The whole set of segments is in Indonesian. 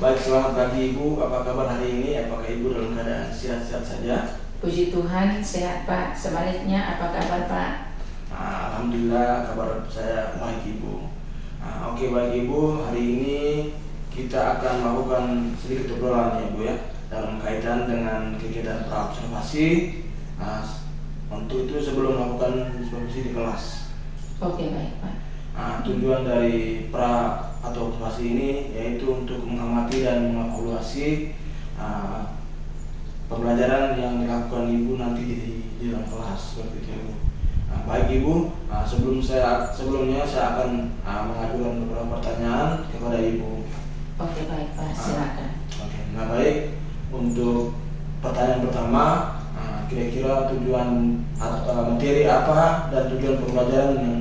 Baik, selamat pagi Ibu. Apa kabar hari ini? Apakah Ibu dalam keadaan sehat-sehat saja? Puji Tuhan, sehat Pak. Sebaliknya, apa kabar Pak? Alhamdulillah, kabar saya baik Ibu. Oke, baik Ibu. Hari ini kita akan melakukan sedikit obrolan ya Ibu ya, dalam kaitan dengan kegiatan praobservasi. Untuk itu sebelum melakukan observasi di kelas. Oke, baik Pak. Tujuan dari pra atau observasi ini yaitu untuk mengamati dan mengevaluasi pembelajaran yang dilakukan Ibu nanti di dalam kelas seperti itu Ibu. Baik Ibu, sebelumnya saya akan mengajukan beberapa pertanyaan kepada Ibu. Oke, baik Pak, silakan. Oke, nah baik, untuk pertanyaan pertama, kira-kira tujuan materi apa dan tujuan pembelajaran yang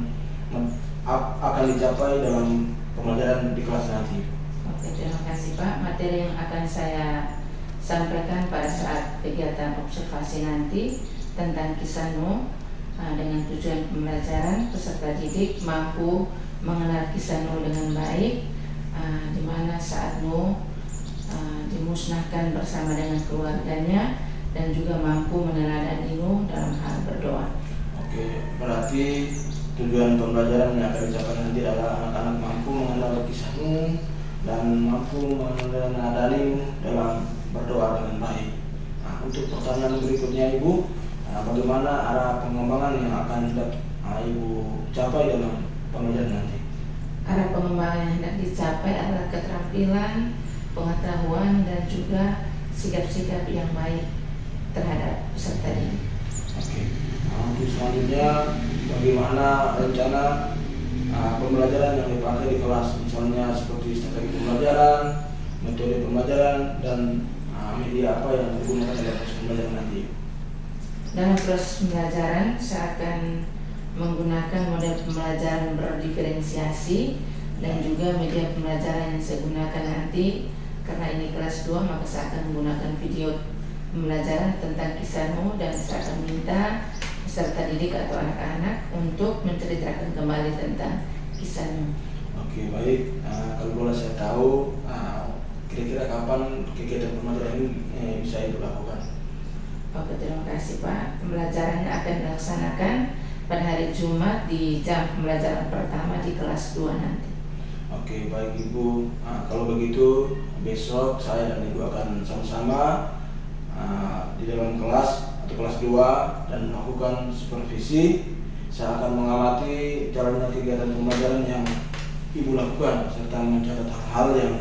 akan dicapai dalam pembelajaran di kelas nanti. Oke, terima kasih Pak. Materi yang akan saya sampaikan pada saat kegiatan observasi nanti tentang kisah Nuh, dengan tujuan pembelajaran peserta didik mampu mengenal kisah Nuh dengan baik, di mana saat Nuh dimusnahkan bersama dengan keluarganya, dan juga mampu meneladani Nuh dalam hal berdoa. Oke, berarti tujuan pembelajaran yang akan dicapai nanti adalah anak-anak mampu mengenal kisah Nuh dan mampu meneladani dalam berdoa dengan baik. Untuk pertanyaan berikutnya Ibu, bagaimana arah pengembangan yang akan Ibu capai dalam pembelajaran nanti? Arah pengembangan yang hendak dicapai adalah keterampilan, pengetahuan, dan juga sikap-sikap yang baik terhadap peserta didik. Oke. Untuk selanjutnya, bagaimana rencana pembelajaran yang dipakai di kelas, misalnya seperti strategi pembelajaran, metode pembelajaran, dan media apa yang digunakan dalam proses pembelajaran nanti? Dalam proses pembelajaran, saya akan menggunakan model pembelajaran berdiferensiasi dan juga media pembelajaran yang saya gunakan nanti. Karena ini kelas 2, maka saya akan menggunakan video pembelajaran tentang kisah Nuh, dan saya akan minta peserta didik atau anak-anak untuk menceritakan kembali tentang kisah Nuh. Oke, baik. Kalau boleh saya tahu, kira-kira kapan kegiatan pembelajaran ini bisa Ibu lakukan? Oke, terima kasih Pak. Pembelajarannya akan dilaksanakan pada hari Jumat di jam pembelajaran pertama di kelas 2 nanti. Oke, baik Ibu. Kalau begitu, besok saya dan Ibu akan sama-sama di dalam kelas atau kelas 2 dan melakukan supervisi. Saya akan mengamati jalannya kegiatan pembelajaran yang Ibu lakukan serta mencatat hal-hal yang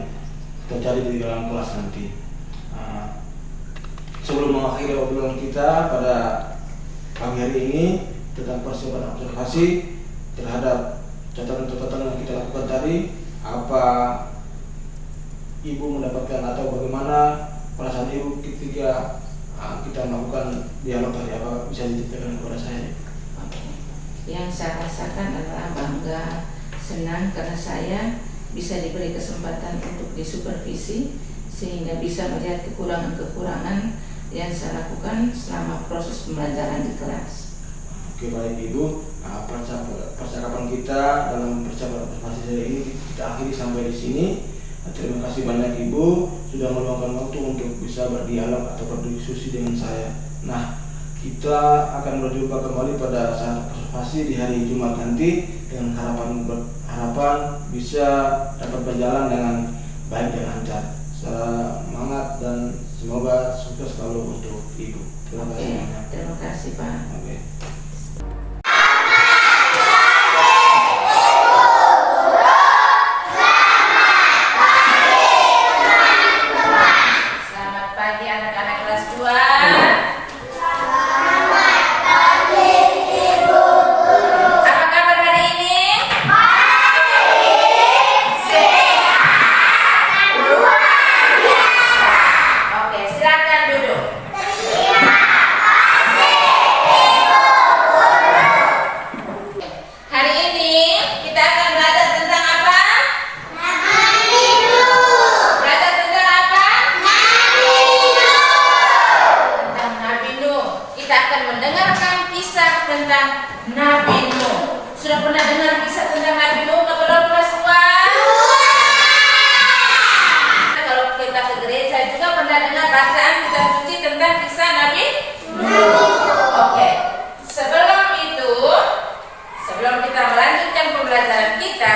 terjadi di dalam kelas nanti. Sebelum mengakhiri obrolan kita pada pagi hari ini tentang persiapan observasi terhadap catatan-catatan yang kita lakukan tadi, apa Ibu mendapatkan atau bagaimana perasaan Ibu ketika kita melakukan dialog tadi? Apa bisa diceritakan kepada saya? Yang saya rasakan adalah bangga, senang karena saya bisa diberi kesempatan untuk disupervisi sehingga bisa melihat kekurangan-kekurangan yang saya lakukan selama proses pembelajaran di kelas. Oke, baik Ibu. Percakapan kita dalam percakapan observasi hari ini kita akhiri sampai di sini. Terima kasih banyak Ibu sudah meluangkan waktu untuk bisa berdialog atau berdiskusi dengan saya. Nah, kita akan berjumpa kembali pada saat observasi di hari Jumat nanti dengan harapan bisa dapat berjalan dengan baik dan lancar. Semangat dan semoga sukses selalu untuk Ibu. Terima kasih banyak. Terima kasih Pak. Oke. Selamat pagi anak-anak kelas 2. Apa kabar hari ini? Baik. Sehat. sudah dengar bacaan kitab suci tentang kisah Nabi Nuh? Oke. Sebelum kita melanjutkan pembelajaran kita,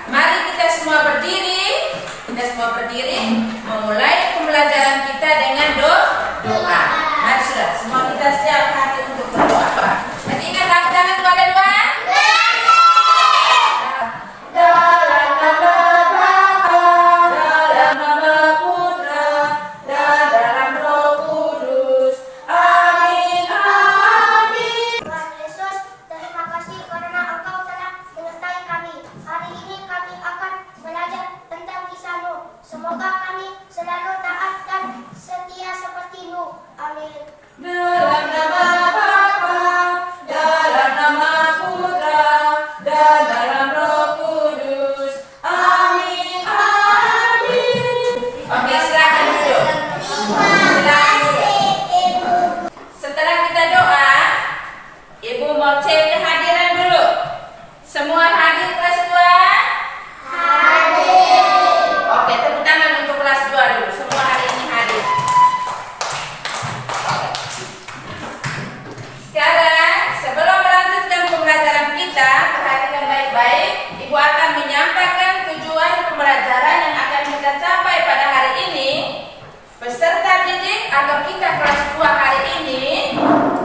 mari kita semua berdiri. Kita semua berdiri memulai pembelajaran kita dengan doa. Mari sudah, semua kita siap hati untuk berdoa. Masih ingat angkat tangan kepada doa? Dalam nama Bapa, dalam nama Putra, dan dalam Roh Kudus. Amin, amin. Tuhan Yesus, terima kasih karena Engkau telah menyertai kami. Hari ini kami akan belajar tentang kisah Nuh. Semoga kami selalu taat dan setia seperti Nuh. Amin. Dalam nama Bapa, dalam nama Putra, dan dalam Roh Kudus. Amin, amin. Oke, silakan duduk. Silakan duduk. Setelah kita doa, Ibu mau cek kehadiran dulu. Semua hadir kelas 2? Hadir. Oke, tepuk tangan untuk kelas 2 dulu. Semua hari ini hadir. Oke. Sekarang, sebelum melanjutkan pembelajaran kita, perhatikan baik-baik. Ibu akan menyampaikan tujuan pembelajaran yang akan kita capai pada hari ini. Peserta didik atau kita kelas 2 hari ini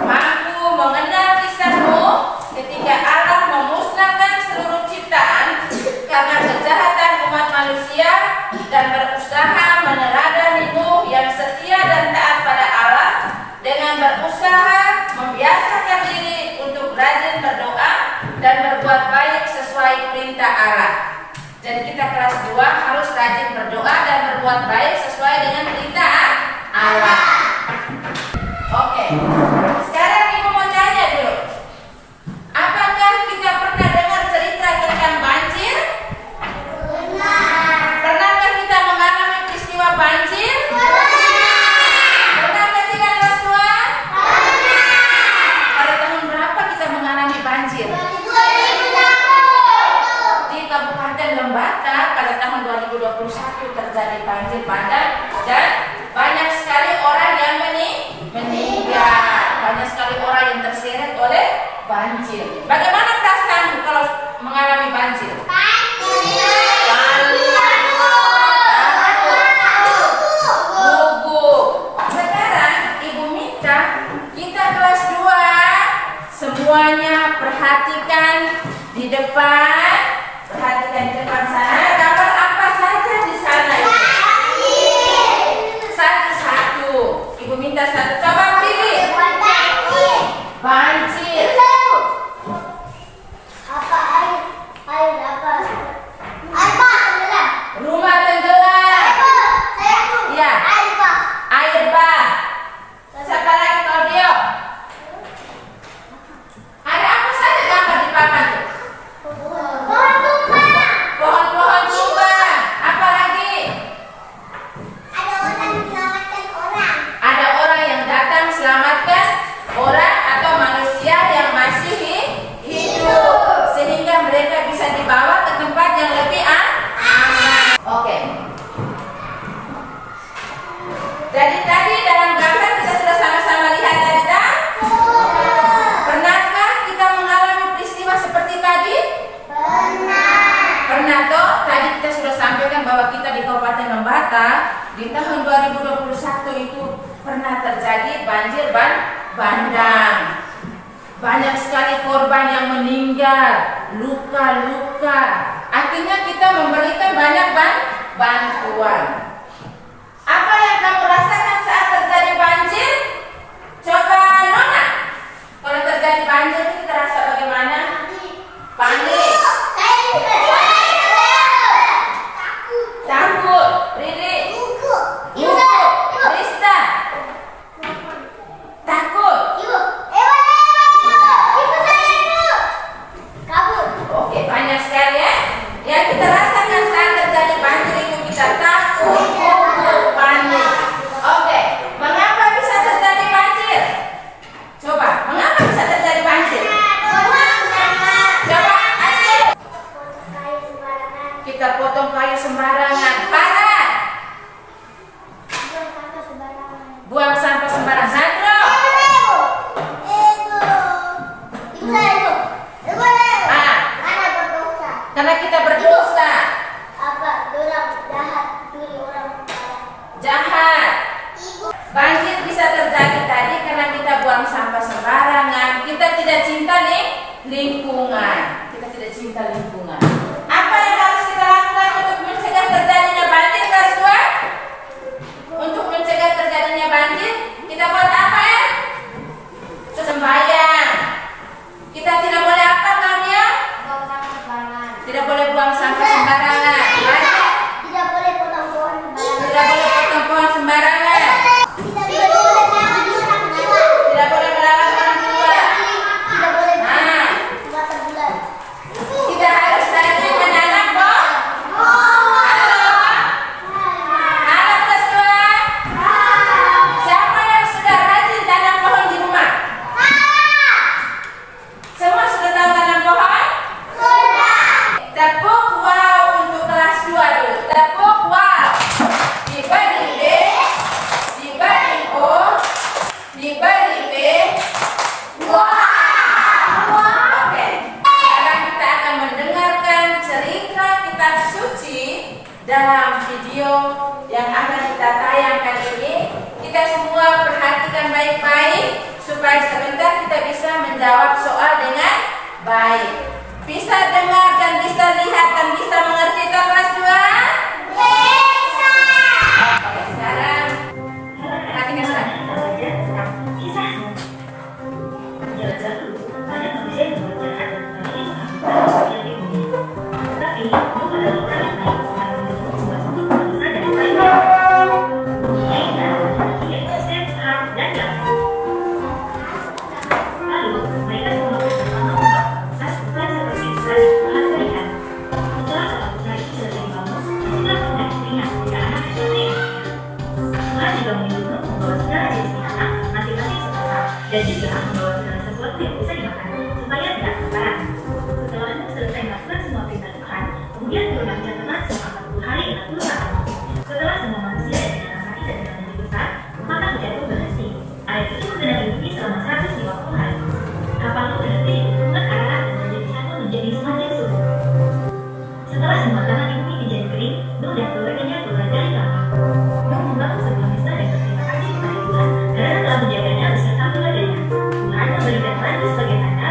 mampu mengenal kisah Nuh ketika Allah memusnahkan seluruh ciptaan karena kejahatan umat manusia dan berusaha meneladani Nuh yang setia dan taat pada Allah dengan berusaha membiasakan diri untuk rajin berdoa dan berbuat baik sesuai perintah Allah. Jadi kita kelas 2 harus rajin berdoa dan berbuat baik sesuai dengan perintah Allah. Oke. Sekarang Ibu mau tanya dulu. Apakah kita pernah dengar cerita tentang banjir? Pernahkah kita mengalami peristiwa banjir? Pernahkah tidak kelas 2? Pada tahun berapa kita mengalami banjir? Di Kabupaten Lembata pada tahun 2021 terjadi banjir bandang dan banyak sekali orang yang meninggal. Banyak sekali orang yang terseret oleh banjir. Bagaimana perasaanmu kalau mengalami banjir? Gugup. Sekarang Ibu minta kita kelas 2 semuanya perhatikan di depan. Perhatikan di depan sana. Gambar apa saja di sana? Satu-satu. Ibu minta satu. Coba pilih. Banjir. Rumah tenggelam. Ya. Air bah. Siapa lagi Claudio? Ada apa saja gambar di papan tuh? Pohon-pohon tumbang. Apa lagi? Ada orang yang datang selamatkan orang atau manusia yang masih hidup sehingga mereka bisa dibawa ke tempat yang lebih aman. Oke. Jadi tadi dalam gambar kita sudah sama-sama lihat tadi tak? Pernahkah kita mengalami peristiwa seperti tadi? Pernah toh? Tadi kita sudah sampaikan bahwa kita di Kabupaten Lembata di tahun 2021 itu pernah terjadi banjir bandang. Banyak sekali korban yang meninggal, luka-luka. Akhirnya kita memberikan banyak bantuan. Apa yang kamu rasakan saat terjadi banjir? Coba Nona. Kalau terjadi banjir itu kita rasa bagaimana? Panik. Takut. Riri. Rista. Takut. Oke, banyak sekali ya. Yang kita rasakan saat terjadi banjir itu kita takut, panik. Oke, mengapa bisa terjadi banjir? Coba, mengapa bisa terjadi banjir? Coba, asyik. Kita potong kayu sembarangan. Parah. tidak cinta lingkungan. Kita tidak cinta lingkungan. Apa yang harus kita lakukan untuk mencegah terjadinya banjir kelas 2? Untuk mencegah terjadinya banjir, kita buat apa ya? Sembahyang. Kita tidak boleh apa namanya? Buang sampah sembarangan. Tidak boleh buang sampah sembarangan. Tidak boleh potong pohon sembarangan. Tidak boleh potong pohon sembarangan. Tidak boleh melawan orang tua. Tidak boleh melawan orang tua. Tidak boleh Nah, mata bulan. kita harus rajin menanam pohon. Halo kelas 2. Siapa yang sudah rajin tanam pohon di rumah? Semua sudah tahu tanam pohon? Tepuk wow untuk kelas 2 dulu. Tepuk wow. Diberi B, diberi O, diberi B. Wow. Oke. Sekarang kita akan mendengarkan cerita kitab suci dalam video yang akan kita tayangkan ini. Kita semua perhatikan baik-baik supaya sebentar kita bisa menjawab soal dengan baik. Bisa dengar dan bisa lihat dan bisa mengerti toh kelas 2? Oke, sekarang perhatikan sekarang. Dan juga membawa segala sesuatu yang bisa dimakan supaya tidak kelaparan. Setelah Anda selesai melakukan semua perintah Tuhan, kemudian turunlah catatan selama 40 hari 40 malam. Setelah semua manusia yang dalam hati dan dalam menjadi besar, maka hujan itu berhenti. Air itu menggenangi bumi selama 150 hari. Kapal itu berhenti di tikungan arah dan menjadi satu menjadi semakin subur. Setelah semua tanah di bumi menjadi kering, Nuh dan keluarganya keluar dari kapal. Nuh membangun sebuah pesta dan berterima kasih kepada Tuhan karena telah menjaganya beserta keluarganya. Tuhan memberikan lagi sebagai tanda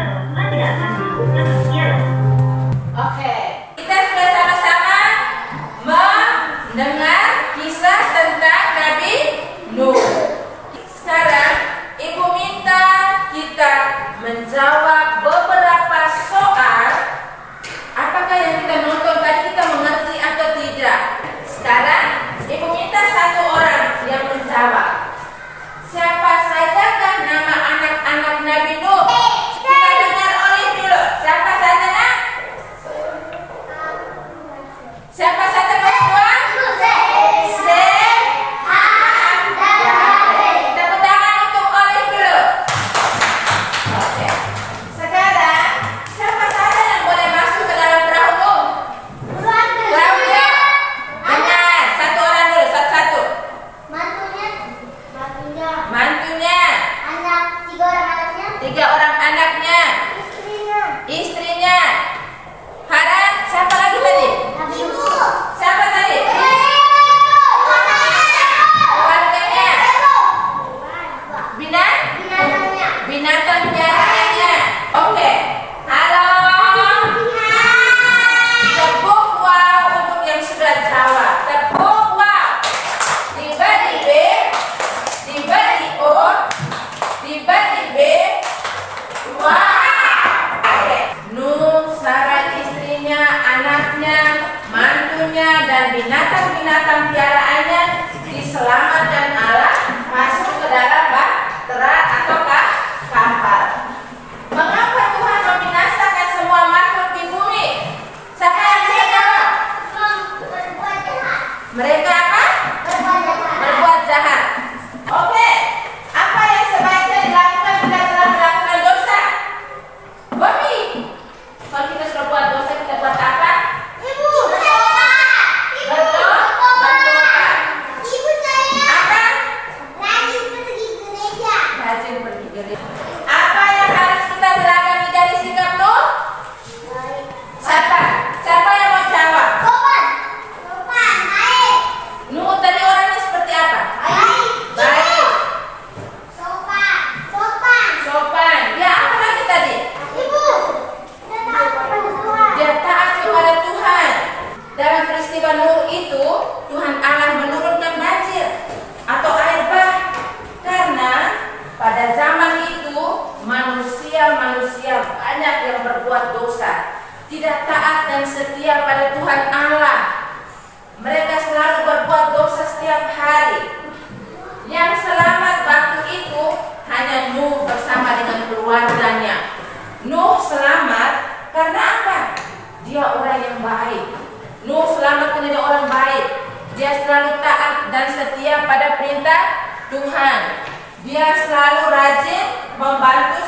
Dia selalu taat dan setia pada perintah Tuhan. Dia selalu rajin membantu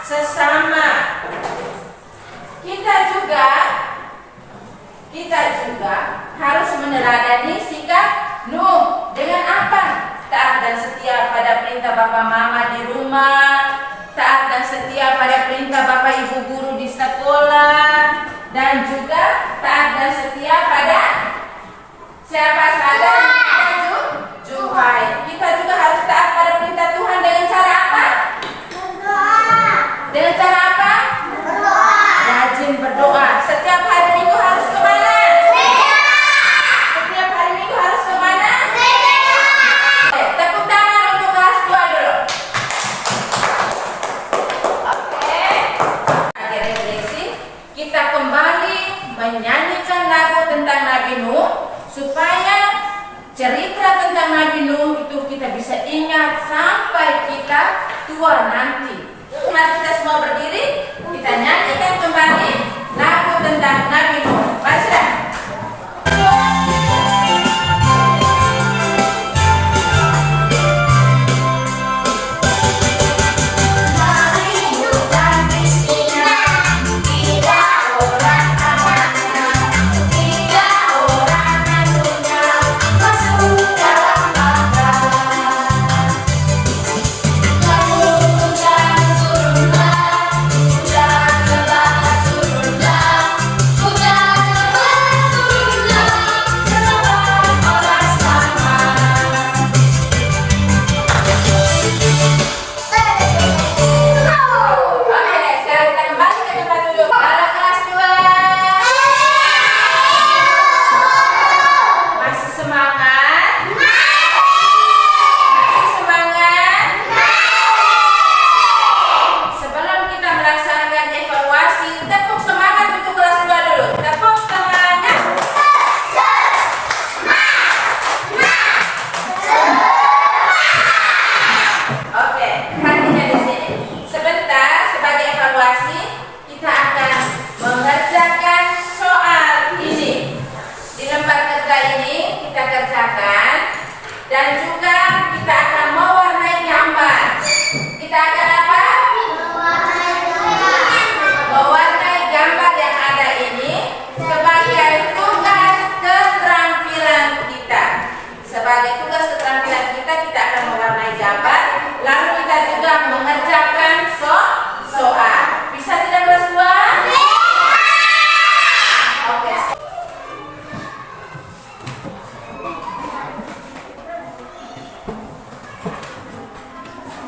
sesama. Kita juga harus meneladani sikap Nuh. Dengan apa? Taat dan setia pada perintah Bapak Mama di rumah, taat dan setia pada perintah Bapak Ibu guru di sekolah, dan juga taat dan setia pada siapa saja yang kita jumpai. Kita juga harus taat pada perintah Tuhan dengan cara apa? Dengan cara apa? Rajin berdoa. Setiap hari Minggu harus kemana? Setiap hari Minggu harus kemana? Tepuk tangan untuk kelas 2 dulu. Oke. Akhir refleksi, kita kembali menyanyikan lagu tentang Nabi Nuh supaya cerita tentang Nabi Nuh itu kita bisa ingat sampai kita tua nanti. Mari kita semua berdiri, kita nyanyikan kembali lagu tentang Nabi Nuh. Baca. Dan juga kita akan mewarnai gambar. Kita akan apa? Mewarnai gambar yang ada ini sebagai tugas keterampilan kita. Sebagai tugas keterampilan kita akan mewarnai gambar. Lalu kita juga mengerjakan soal. Bisa tidak kelas 2? Oke.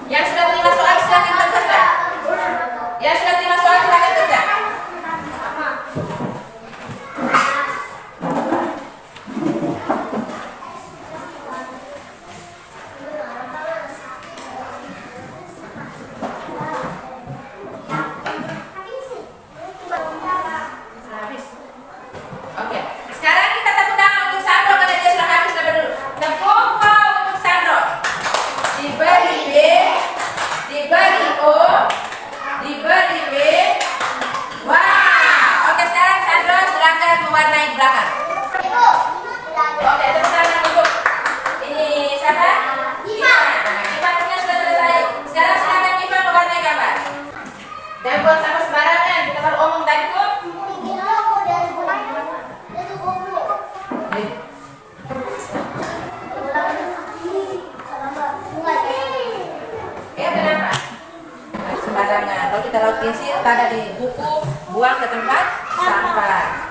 Yang sudah terima soal silakan kerja. Yang sudah terima soal silakan kerja. Habis. Oke. Sekarang kita tepuk tangan untuk Sandro karena dia sudah habis dulu. Tepuk tangan untuk Sandro. Diberi B, diberi O, diberi B. Wow. Oke, sekarang Sandro silakan mewarnai belakang. Oke, tepuk tangan untuk ini siapa? Ivan. Ivan punya sudah selesai. Sekarang silakan Ivan mewarnai gambar. Dan buat sama sembarangan, kita baru omong tadi tuh. Kenapa? Sembarangan. Kalau kita laut pensil, tanda di buku, buang ke tempat sampah.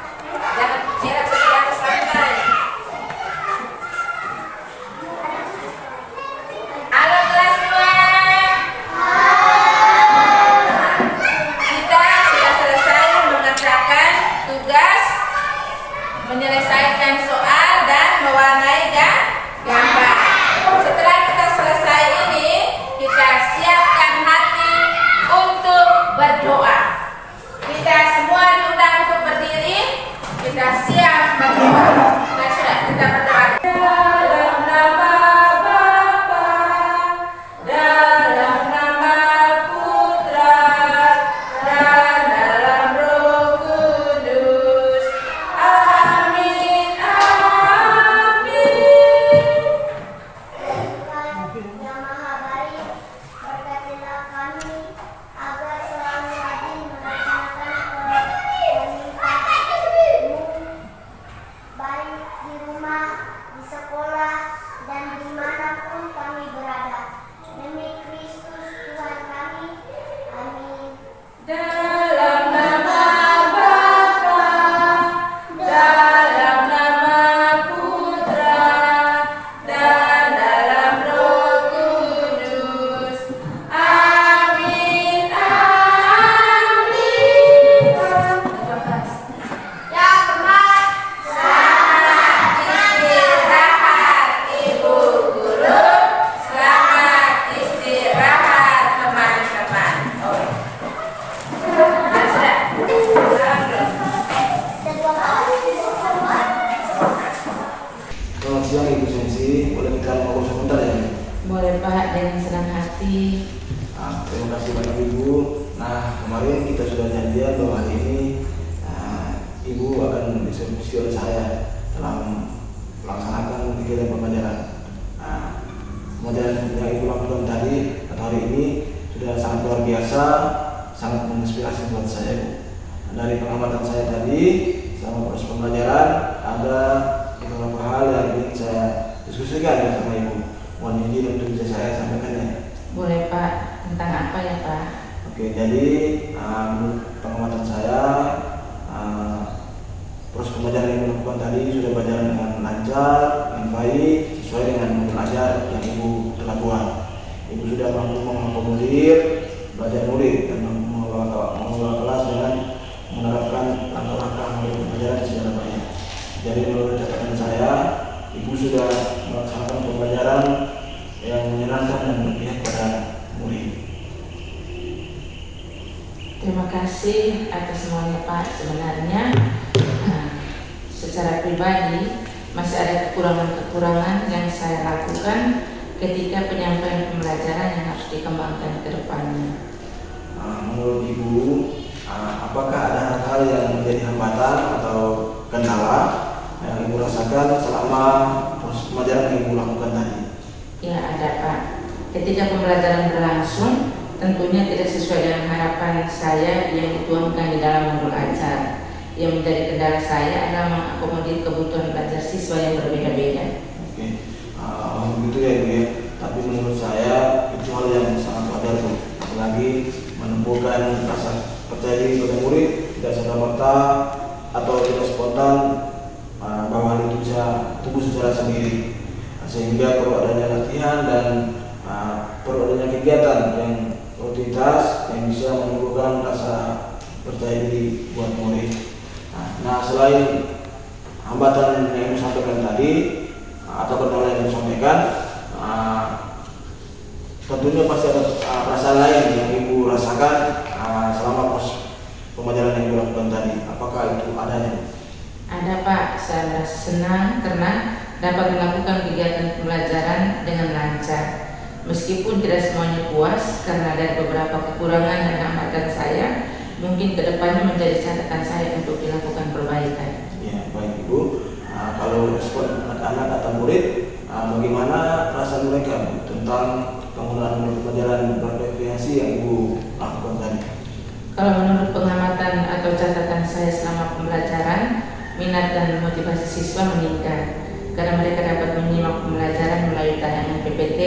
Jangan sirat di atas lantai. Halo kelas 2. Kita sudah selesai mengerjakan tugas, menyelesaikan soal dan mewarnai gambar. Setelah kita selesai ini, kita siapkan hati untuk berdoa. Kita semua sini, boleh kita ngobrol sebentar ya? Boleh Pak, dengan senang hati. Terima kasih banyak Ibu. Nah, kemarin kita sudah janjian bahwa hari ini Ibu akan disuruh oleh saya dalam melaksanakan kegiatan pembelajaran. Pembelajaran yang Ibu lakukan tadi atau hari ini sudah sangat luar biasa, sangat menginspirasi buat saya, Bu. Dari pengamatan saya tadi selama proses pembelajaran ada beberapa hal yang ingin saya diskusikan bersama Ibu. Mohon izin untuk bisa saya sampaikan ya. Boleh Pak, tentang apa ya Pak? Oke, jadi menurut pengamatan saya proses pembelajaran yang dilakukan tadi sudah berjalan dengan lancar, dengan baik, sesuai dengan modul ajar yang Ibu telah buat. Ibu sudah mampu mengakomodir belajar murid dan mengelola kelas dengan menerapkan langkah-langkah modul pembelajaran secara banyak. Jadi menurut catatan saya, Ibu sudah melaksanakan pembelajaran yang menyenangkan dan berpihak pada murid. Terima kasih atas semuanya Pak. Sebenarnya secara pribadi masih ada kekurangan-kekurangan yang saya lakukan ketika penyampaian pembelajaran yang harus dikembangkan ke depannya. Menurut Ibu, apakah ada hal-hal yang menjadi hambatan atau kendala yang Ibu rasakan selama proses pembelajaran yang Ibu lakukan tadi? Ya ada Pak. Ketika pembelajaran berlangsung, tentunya tidak sesuai dengan harapan saya yang dituangkan di dalam modul ajar. Yang menjadi kendala saya adalah mengakomodir kebutuhan belajar siswa yang berbeda-beda. Oke, begitu ya Bu ya. Tapi menurut saya itu hal yang sangat wajar Bu. Apalagi menumbuhkan rasa percaya diri pada murid tidak serta-merta atau tidak spontan bahwa hal itu bisa tumbuh secara sendiri. Sehingga perlu adanya latihan dan perlu adanya kegiatan yang rutinitas yang bisa menumbuhkan rasa percaya diri buat murid. Nah, selain hambatan yang Ibu sampaikan tadi atau kendala yang Ibu sampaikan, tentunya pasti ada perasaan lain yang Ibu rasakan selama proses pembelajaran yang Ibu lakukan tadi. Apakah itu adanya? Ada Pak, saya merasa senang karena dapat melakukan kegiatan pembelajaran dengan lancar. Meskipun tidak semuanya puas karena ada beberapa kekurangan dan hambatan saya, mungkin kedepannya menjadi catatan saya untuk dilakukan perbaikan. Ya, baik Ibu. Kalau respon anak-anak atau murid, bagaimana rasa mereka Bu, tentang penggunaan pembelajaran berrekreasi yang Ibu lakukan tadi? Kalau menurut pengamatan atau catatan saya selama pembelajaran, minat dan motivasi siswa meningkat karena mereka dapat menyimak pembelajaran melalui tayangan PPT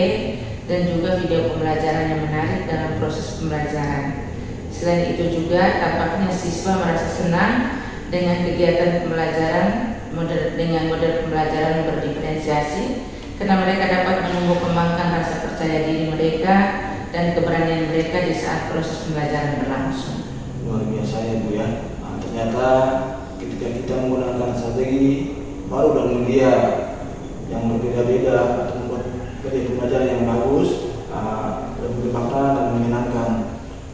dan juga video pembelajaran yang menarik dalam proses pembelajaran. Selain itu juga tampaknya siswa merasa senang dengan kegiatan pembelajaran dengan model pembelajaran yang berdiferensiasi karena mereka dapat menumbuh kembangkan rasa percaya diri mereka dan keberanian mereka di saat proses pembelajaran berlangsung. Luar biasa ya Bu ya. Ternyata ketika kita menggunakan strategi baru dan mulia yang berbeda-beda untuk membuat kegiatan pembelajaran yang bagus, lebih bermakna dan menyenangkan.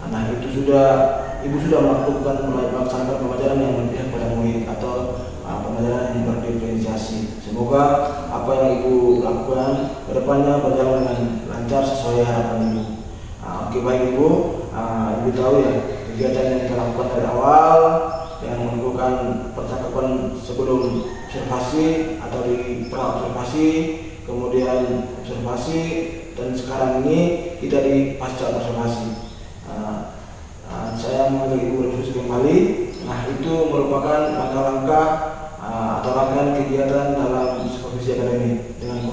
Nah, itu Ibu sudah melaksanakan pembelajaran yang berpihak pada murid atau pembelajaran yang berdiferensiasi. Semoga apa yang Ibu lakukan ke depannya berjalan dengan lancar sesuai harapan Ibu. Oke baik Ibu, Ibu tahu ya kegiatan yang kita lakukan dari awal yang melakukan percakapan sebelum observasi atau di pra observasi, kemudian observasi, dan sekarang ini kita di pasca observasi. Saya mengajak Ibu refleksi kembali. Nah, itu merupakan langkah-langkah atau rangkaian kegiatan dalam supervisi akademik dengan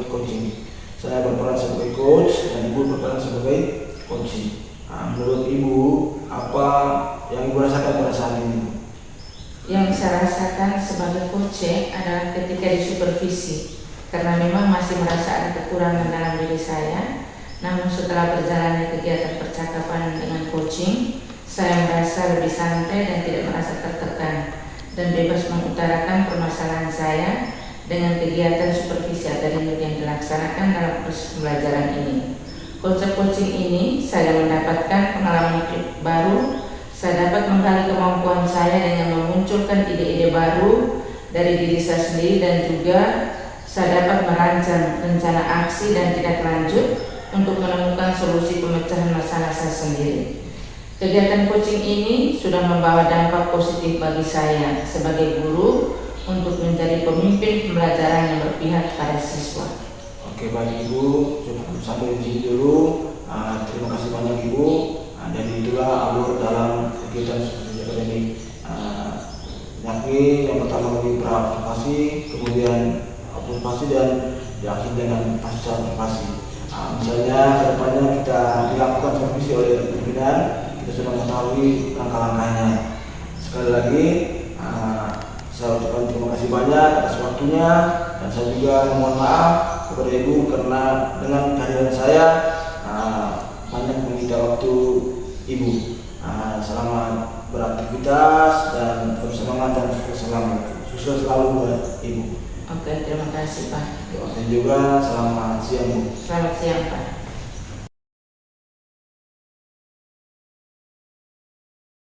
coaching. Saya berperan sebagai coach dan Ibu berperan sebagai coaching. Menurut Ibu, apa yang Ibu rasakan pada saat ini? Yang saya rasakan sebagai coaching adalah ketika disupervisi, karena memang masih merasa ada kekurangan dalam diri saya. Namun setelah berjalannya kegiatan percakapan dengan coaching, saya merasa lebih santai dan tidak merasa tertekan dan bebas mengutarakan permasalahan saya dengan kegiatan supervisi akademik yang dilaksanakan dalam proses pembelajaran ini. Konsep coaching ini saya mendapatkan pengalaman baru, saya dapat menggali kemampuan saya dengan memunculkan ide-ide baru dari diri saya sendiri dan juga saya dapat merancang rencana aksi dan tindak lanjut untuk menemukan solusi pemecahan masalah saya sendiri. Kegiatan coaching ini sudah membawa dampak positif bagi saya sebagai guru untuk menjadi pemimpin pembelajaran yang berpihak pada siswa. Oke, baik Ibu, cukup sampai di sini dulu. Terima kasih banyak Ibu. Dan itulah alur dalam kegiatan studi akademik. Yakni yang pertama kali pra-observasi, kemudian observasi dan diakhiri dengan pasca observasi. Misalnya kedepannya kita dilakukan supervisi oleh pimpinan, kita sudah mengetahui langkah-langkahnya. Sekali lagi, saya ucapkan terima kasih banyak atas waktunya, dan saya juga mohon maaf kepada Ibu karena dengan kehadiran saya banyak menyita waktu Ibu. Selamat beraktivitas dan bersemangat dan sukses selalu buat Ibu. Oke, terima kasih Pak. Dan juga selamat siang Bu. Selamat siang Pak.